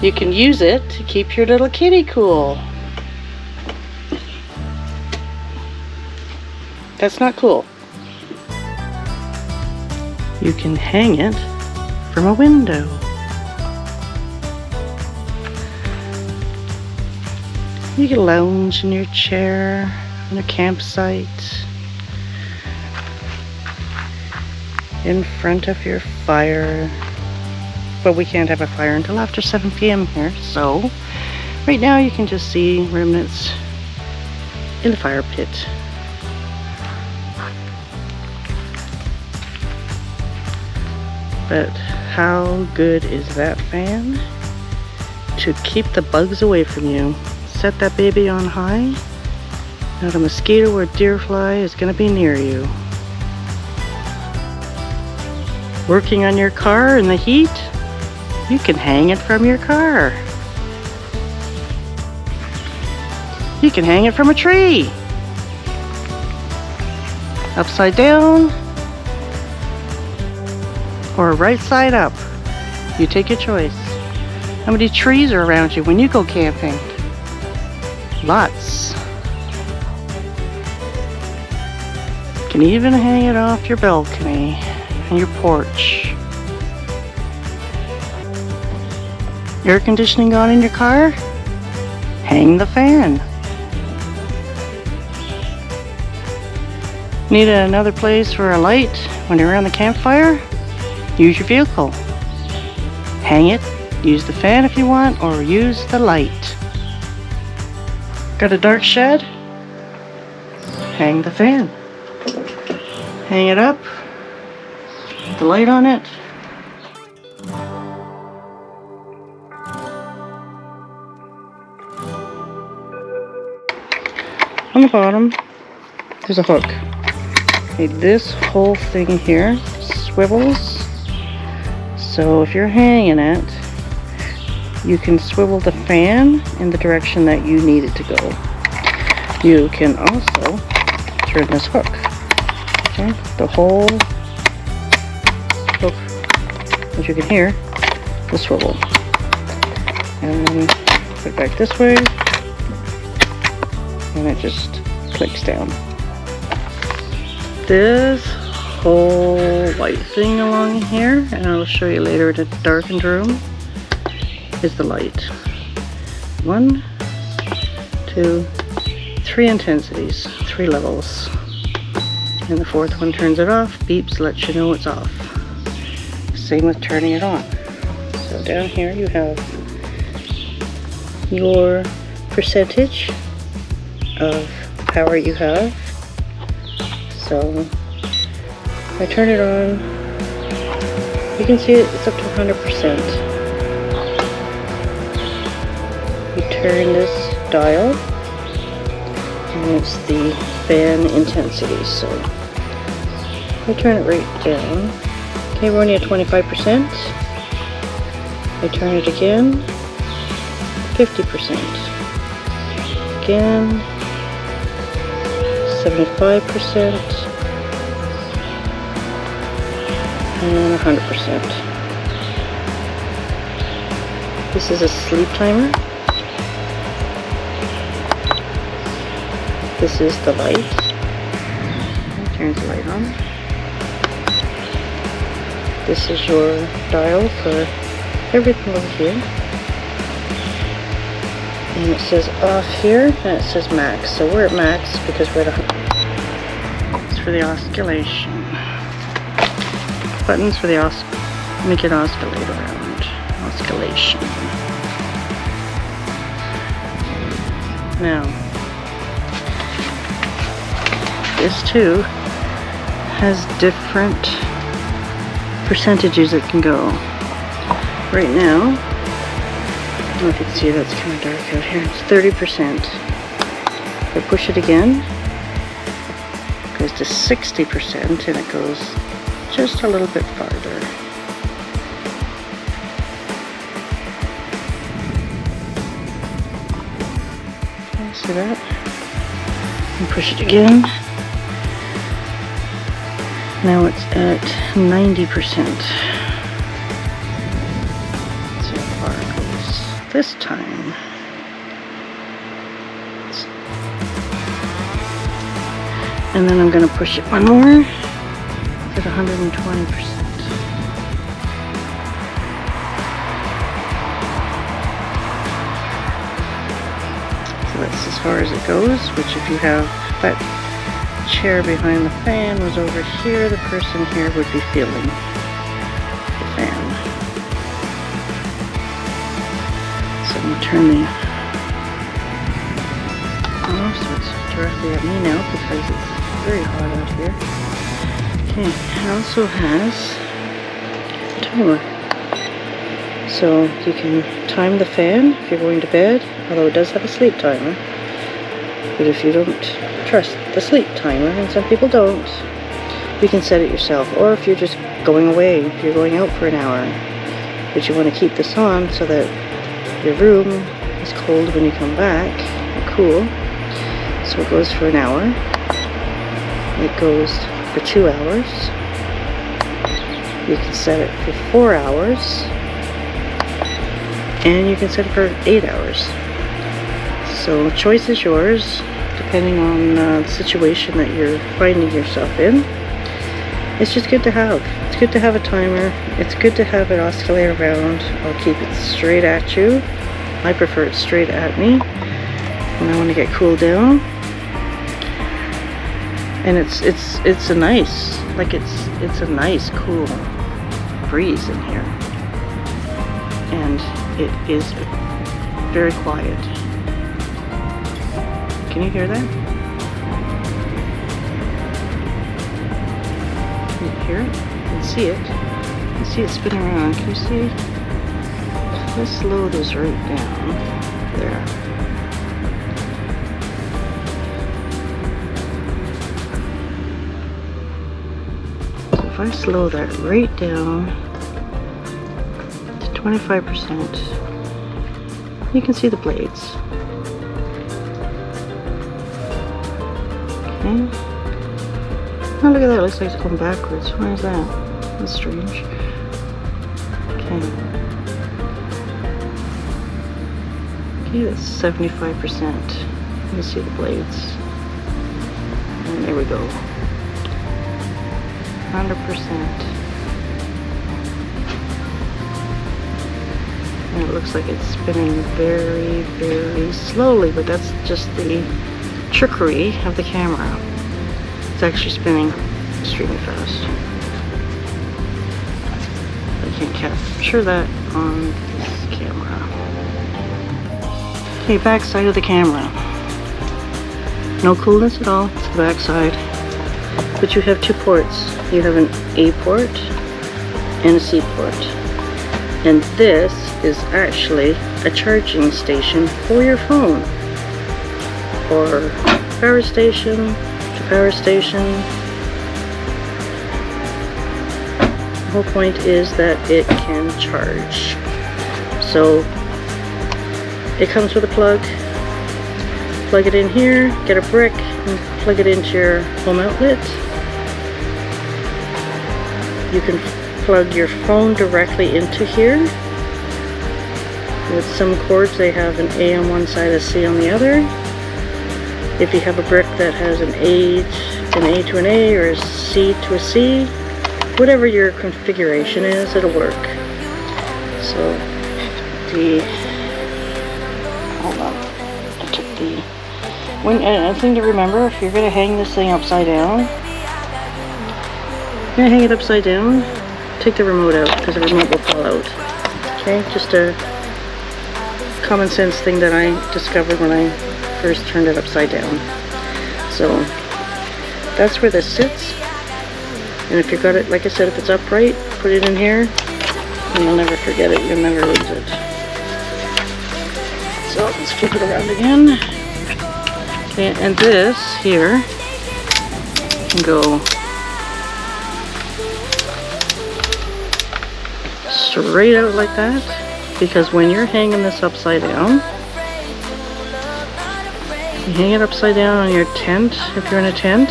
You can use it to keep your little kitty cool. That's not cool. You can hang it from a window. You can lounge in your chair in a campsite in front of your fire. But we can't have a fire until after 7 p.m. here, so right now you can just see remnants in the fire pit. But how good is that fan to keep the bugs away from you? Set that baby on high, not a mosquito or deer fly is going to be near you. Working on your car in the heat? You can hang it from your car. You can hang it from a tree. Upside down or right side up. You take your choice. How many trees are around you when you go camping? Lots. You can even hang it off your balcony and your porch. Air conditioning on in your car? Hang the fan. Need another place for a light when you're around the campfire? Use your vehicle. Hang it, use the fan if you want, or use the light. Got a dark shed? Hang the fan. Hang it up, put the light on it. On the bottom, there's a hook. Okay, this whole thing here swivels. So if you're hanging it, you can swivel the fan in the direction that you need it to go. You can also turn this hook. Okay, the whole hook, as you can hear, will swivel. And then put it back this way. And it just clicks down. This whole white thing along here, and I'll show you later in a darkened room, is the light. 1, 2, 3 intensities, 3 levels. And the 4th one turns it off, beeps, lets you know it's off. Same with turning it on. So down here you have your percentage of power you have. So if I turn it on, you can see it's up to 100%. You turn this dial and it's the fan intensity. So I turn it right down. Okay, we're only at 25%. I turn it again, 50%. Again, 75%, and 100%. This is a sleep timer. This is the light. It turns the light on. This is your dial for everything over here. And it says off here, and it says max. So we're at max because we're at 100. It's for the oscillation. Buttons for the make it oscillate around. Oscillation. Now, this too has different percentages it can go. Right now, I don't know if you can see, that's kind of dark out here. It's 30%. If I push it again, it goes to 60%, and it goes just a little bit farther. See that? And push it again. Now it's at 90%. Let's see how far it goes. this time. And then I'm going to push it one more at 120%. That's as far as it goes, which if you have that chair behind the fan was over here, the person here would be feeling the fan. So I'm going to turn the off so it's directly at me now because it's very hot out here. Okay, it also has a timer. So you can time the fan if you're going to bed, although it does have a sleep timer. But if you don't trust the sleep timer, and some people don't, you can set it yourself. Or if you're just going away, if you're going out for an hour, but you want to keep this on so that your room is cold when you come back, or cool. So it goes for an hour. It goes for 2 hours. You can set it for 4 hours. And you can set it for 8 hours. So the choice is yours, depending on the situation that you're finding yourself in. It's just good to have. It's good to have a timer. It's good to have it oscillate around. I'll keep it straight at you. I prefer it straight at me when I want to get cooled down. And it's a nice, like it's a nice cool breeze in here. And it is very quiet. Can you hear that? Can you hear it? You can see it. You can see it spinning around. Can you see? Let's slow this right down. There. So if I slow that right down to 25%, you can see the blades. Okay. Oh, look at that. It looks like it's going backwards. Why is that? That's strange. Okay. Okay, that's 75%. You can see the blades. And there we go. 100%. And it looks like it's spinning very, very slowly, but that's just the trickery of the camera. It's actually spinning extremely fast. I can't capture that on this camera. Okay, back side of the camera. No coolness at all, it's the back side. But you have two ports. You have an A port and a C port. And this is actually a charging station for your phone. Or power station to power station. The whole point is that it can charge. So it comes with a plug. Plug it in here, get a brick, and plug it into your home outlet. You can plug your phone directly into here. With some cords, they have an A on one side, a C on the other. If you have a brick that has an A to an A, or a C to a C, whatever your configuration is, it'll work. So hold on, I took the, a thing to remember, if you're going to hang this thing upside down, you're going to hang it upside down, take the remote out, because the remote will fall out. Okay, just a common sense thing that I discovered when I first turned it upside down. So that's where this sits. And if you've got it, like I said, if it's upright, put it in here, and you'll never forget it, you'll never lose it. So let's flip it around again. Okay, and this here can go straight out like that, because when you're hanging this upside down, you hang it upside down on your tent, if you're in a tent,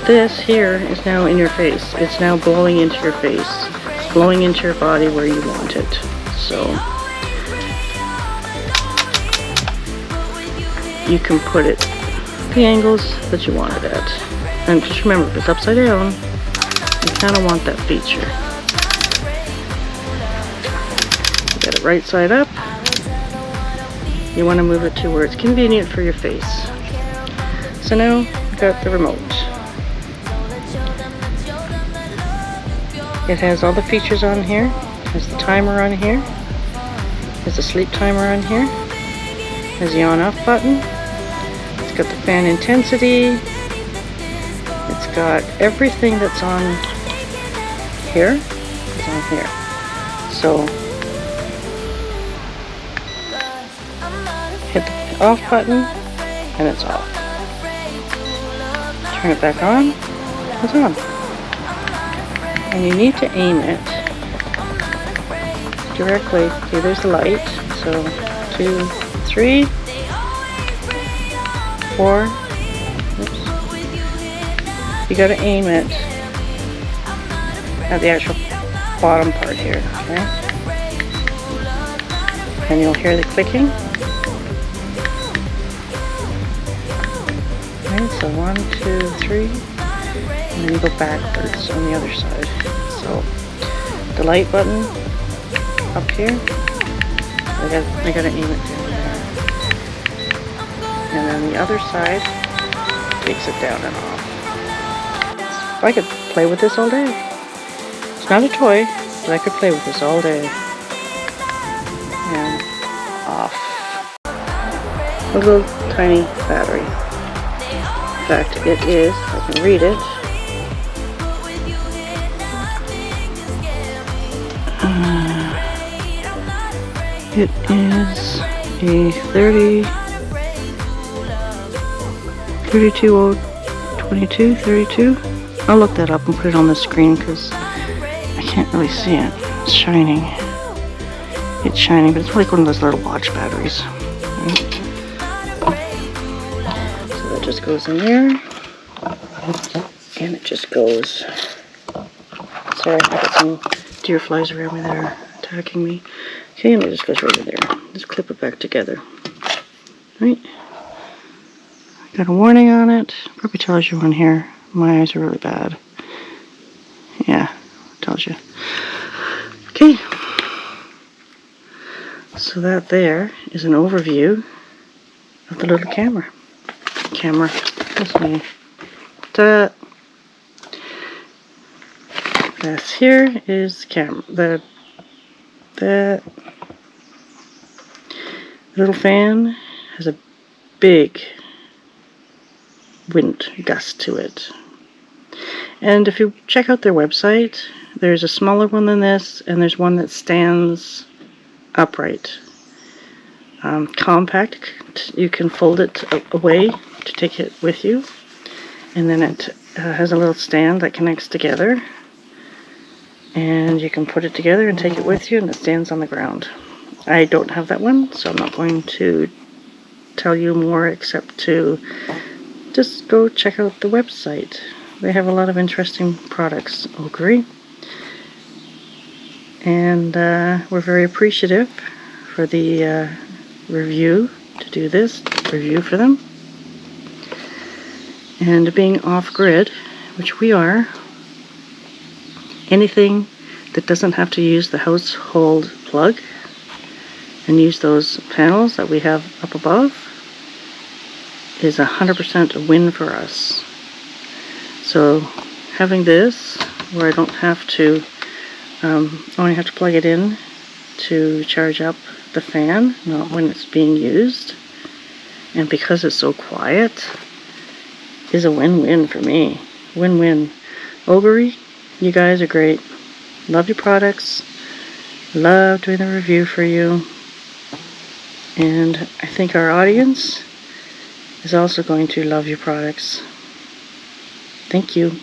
this here is now in your face. It's now blowing into your face, blowing into your body where you want it. So you can put it the angles that you want it at. And just remember, if it's upside down, you kind of want that feature. You got it right side up. You want to move it to where it's convenient for your face. So now we've got the remote. It has all the features on here. It has the timer on here. There's a sleep timer on here. There's the on-off button. It's got the fan intensity. It's got everything that's on here. It's on here. So hit the off button and it's off. Turn it back on. It's on. And you need to aim it directly. Okay, there's the light. So 2, 3, 4. Oops. You got to aim it at the actual bottom part here. Okay. And you'll hear the clicking. Okay, so 1, 2, 3. And then you go backwards on the other side. So the light button up here, I gotta aim it down there. And then the other side takes it down and off. I could play with this all day. It's not a toy, but I could play with this all day. And off. A little tiny battery. In fact, it is, I can read it. It is a 32. I'll look that up and put it on the screen because I can't really see it. It's shining. It's shining, but it's like one of those little watch batteries. Right? So that just goes in there. And it just goes. Sorry, I got some deer flies around me that are attacking me. Okay, and it just goes right in there. Just clip it back together. Right? Got a warning on it. Probably tells you on here. My eyes are really bad. Yeah, tells you. Okay. So that there is an overview of the little camera. That's me. This here is the little fan has a big wind gust to it. And if you check out their website, there's a smaller one than this, and there's one that stands upright. Compact, you can fold it away to take it with you. And then it has a little stand that connects together. And you can put it together and take it with you, and it stands on the ground. I don't have that one, so I'm not going to tell you more except to just go check out the website. They have a lot of interesting products, OGERY. And we're very appreciative for the review, to do this review for them. And being off-grid, which we are, anything that doesn't have to use the household plug and use those panels that we have up above is 100% a win for us. So having this, where I don't have to, only have to plug it in to charge up the fan, not when it's being used, and because it's so quiet, is a win-win for me. Win-win. OGERY, you guys are great. Love your products. Love doing the review for you. And I think our audience is also going to love your products. Thank you.